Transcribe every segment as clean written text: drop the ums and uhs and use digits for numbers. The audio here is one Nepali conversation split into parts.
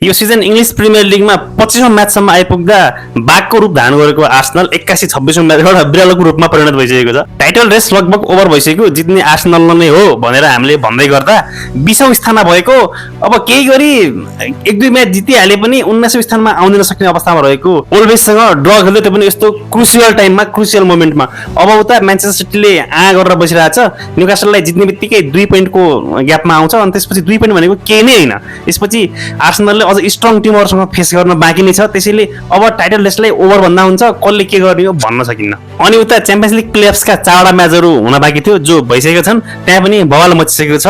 यो सिजन इंग्लिश प्रिमियर लिगमा 25औं म्याचसम्म आइपुग्दा बाघको रूप धारण गरेको आर्सेनल 81-26औं म्याचबाट बिरालोको रूपमा परिणत भइसकेको छ। टाइटल रेस लगभग ओभर भइसक्यो, जित्ने आर्सेनल नै हो भनेर हामीले भन्दै गर्दा 20औं स्थानमा भएको, अब केही गरी 1-2 म्याच जितिहाले पनि 19औं स्थानमा आउन नसक्ने अवस्थामा रहेको ओल्भेससँग ड्र खेल्दै, त्यो पनि यस्तो क्रुसियल टाइममा, क्रुसियल मोमेन्टमा। अब उता म्यान्चेस्टर सिटीले गरेर बसिरहेछ, न्युकासललाई जित्ने बित्तिकै 2 पोइन्टको ग्यापमा आउँछ अनि त्यसपछि 2 पोइन्ट भनेको केही नै होइन। त्यसपछि आर्सेनलले अझ स्ट्रङ टिमहरुसँग फेस गर्न बाँकी नै छ, त्यसैले अब टाइटल रेसलाई ओभर भन्दा हुन्छ, कसले के गर्ने हो भन्न सकिन्न। अनि उता च्याम्पियन्स लिग प्लेअफ्सका 4वटा म्याचहरु हुन बाँकी थियो, जो भइसकेका छन्। त्यहाँ पनि बवाल मचिसकेको छ।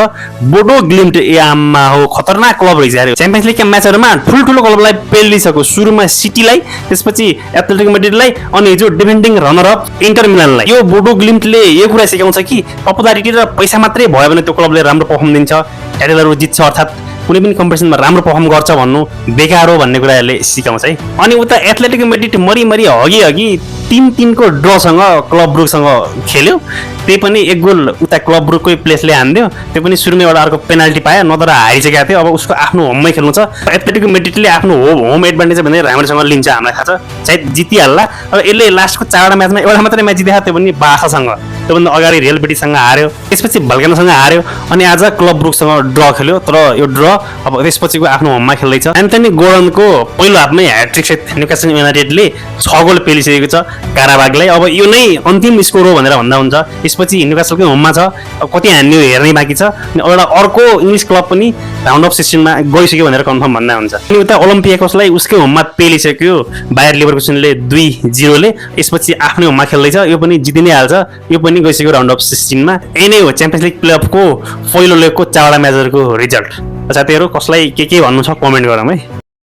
बोडो ग्लिम्ट आमा हो, खतरनाक क्लब रहेछ यार। च्याम्पियन्स लिगका म्याचहरुमा ठुलठुलो क्लबलाई पेलिसक्यो, सुरुमा सिटीलाई, त्यसपछि एथलेटिको मैड्रिडलाई, अनि हिजो डिफेन्डिङ रनर अप इन्टर मिलानलाई। यो बोडो ग्लिम्टले यो कुरा सिकाउँछ कि पपुलारिटी र पैसा मात्रै भयो भने त्यो क्लबले राम्रो परफर्म दिन्छ, टाइटलहरु जित्छ, अर्थात् कुनै पनि कम्पिटिसनमा राम्रो परफर्म गर्छ भन्नु बेकार हो भन्ने कुराले सिकाउँछ है। अनि उता एथलेटिको मैड्रिड मरी हगी 3-3 को ड्रसँग क्लब ब्रुकसँग खेल्यो, त्यही पनि 1 गोल उता क्लब ब्रुककै प्लेसले हान्दियो, त्यो पनि सुरुमै एउटा अर्को पेनाल्टी पायो, नत्र हारिसकेको थियो। अब उसको आफ्नो होममै खेल्नु छ। एथलेटिको मैड्रिडले आफ्नो होम एडभान्टेज भनेर राम्रोसँग लिन्छ, हामीलाई थाहा छ, सायद जितिहाल्ला। अब यसले लास्टको 4वटा म्याचमा एउटा मात्रै म्याच जितेको, त्यो पनि बासासँग, त्योभन्दा अगाडि रियल बेटिससँग हार्यो, त्यसपछि भल्कानोसँग हार्यो, अनि आज क्लब ब्रुकसँग ड्र खेल्यो। तर यो ड्र अब त्यसपछिको आफ्नो होममा खेल्दैछ। एन्थनी गोर्डनको पहिलो हाफमै ह्याट्रिक सहित न्युकासल युनाइटेडले 6 गोल पेलिसकेको छ काराबागलाई। अब यो नै अन्तिम स्कोर हो भनेर भन्दा हुन्छ। त्यसपछि न्युकासलकै होममा छ, अब कति हान्ने हो हेर्नै बाँकी छ। अनि एउटा अर्को इङ्ग्लिस क्लब पनि राउन्ड अफ 16मा गइसक्यो भनेर कन्फर्म भन्दा हुन्छ। अनि उता ओलम्पियाकोसलाई उसकै होममा पेलिसक्यो बायर लिभरकुसेनले 2-0ले। यसपछि आफ्नै होममा खेल्दैछ, यो पनि जिति नै हाल्छ, यो पनि गइसक्यो राउन्ड अफ 16मा। यही नै हो च्याम्पियन्स लिग प्लेअफको पहिलो लेगको 4वटा म्याचहरुको रिजल्ट। साथीहरु, कसलाई के भन्नु छ कमेन्ट गरौँ है।